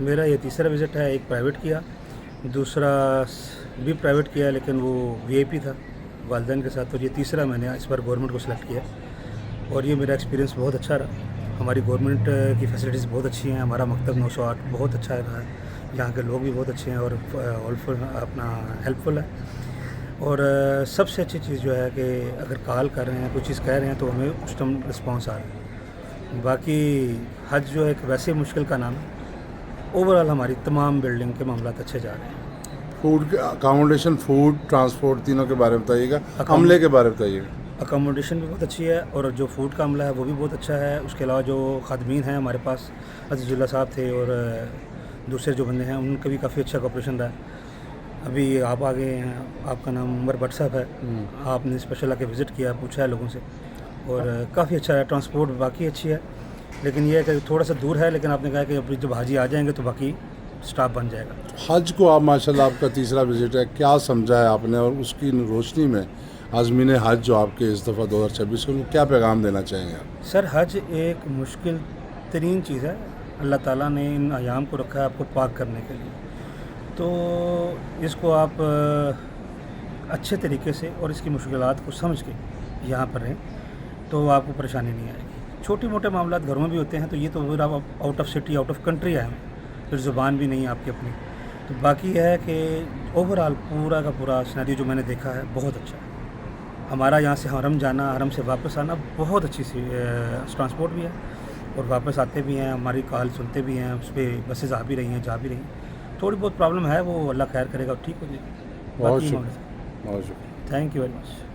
मेरा ये तीसरा विज़िट है। एक प्राइवेट किया, दूसरा भी प्राइवेट किया लेकिन वो वीआईपी था वालिदैन के साथ, और ये तीसरा मैंने इस बार गवर्नमेंट को सिलेक्ट किया और ये मेरा एक्सपीरियंस बहुत अच्छा रहा। हमारी गवर्नमेंट की फैसिलिटीज़ बहुत अच्छी हैं, हमारा मकतब 908 बहुत अच्छा रहा है, यहाँ के लोग भी बहुत अच्छे हैं और हेल्पफुल है। और सबसे अच्छी चीज़ जो है कि अगर कॉल कर रहे हैं, कोई चीज़ कह रहे हैं तो हमें उस टाइम रिस्पॉन्स आ रहा है। बाकी हज जो है एक वैसे मुश्किल का नाम है, ओवरऑल हमारी तमाम बिल्डिंग के मामला अच्छे जा रहे हैं। फूड अकोमोडेशन, फूड, ट्रांसपोर्ट, तीनों के बारे में बताइएगा। अमले के बारे में बताइएगा। अकोमोडेशन भी बहुत अच्छी है और जो फूड का अमला है वो भी बहुत अच्छा है। उसके अलावा जो खादमीन हैं हमारे पास, अज़ीज़ुल्लाह साहब थे और दूसरे जो बंदे हैं उनका भी काफ़ी अच्छा कोऑपरेशन रहा। अभी आप आ गए हैं, आपका नाम उमर भट्ट साहब है, आपने स्पेशल आके विज़िट किया, पूछा है लोगों से और काफ़ी अच्छा है। ट्रांसपोर्ट बाकी अच्छी है, लेकिन ये है कि थोड़ा सा दूर है, लेकिन आपने कहा कि अभी जब हाजी आ जाएंगे तो बाकी स्टाफ बन जाएगा। हज को आप माशाल्लाह आपका तीसरा विजिट है, क्या समझा है आपने और उसकी रोशनी में आज़मीन हज जो आपके इस दफ़ा 2026 को क्या पैगाम देना चाहेंगे आप? सर, हज एक मुश्किल तरीन चीज़ है। अल्लाह ताला ने इन अयाम को रखा है आपको पाक करने के लिए, तो इसको आप अच्छे तरीके से और इसकी मुश्किलात को समझ के यहाँ पर रहें तो आपको परेशानी नहीं आएगी। छोटे मोटे मामला घरों में भी होते हैं, तो ये तो फिर आप out of city, out of country आए हैं, फिर ज़ुबान भी नहीं है आपकी अपनी। तो बाकी है कि ओवरऑल पूरा का पूरा सिनेरियो जो मैंने देखा है बहुत अच्छा है। हमारा यहाँ से हरम जाना, हरम से वापस आना बहुत अच्छी सी ट्रांसपोर्ट भी है और वापस आते भी हैं, हमारी कॉल सुनते भी हैं, उस पर बसेज आ भी रही हैं, जा भी रही हैं। थोड़ी बहुत प्रॉब्लम है, वो अल्लाह खैर करेगा, ठीक हो जाएगी। बहुत बाकी शुक्रिया। Thank you very much.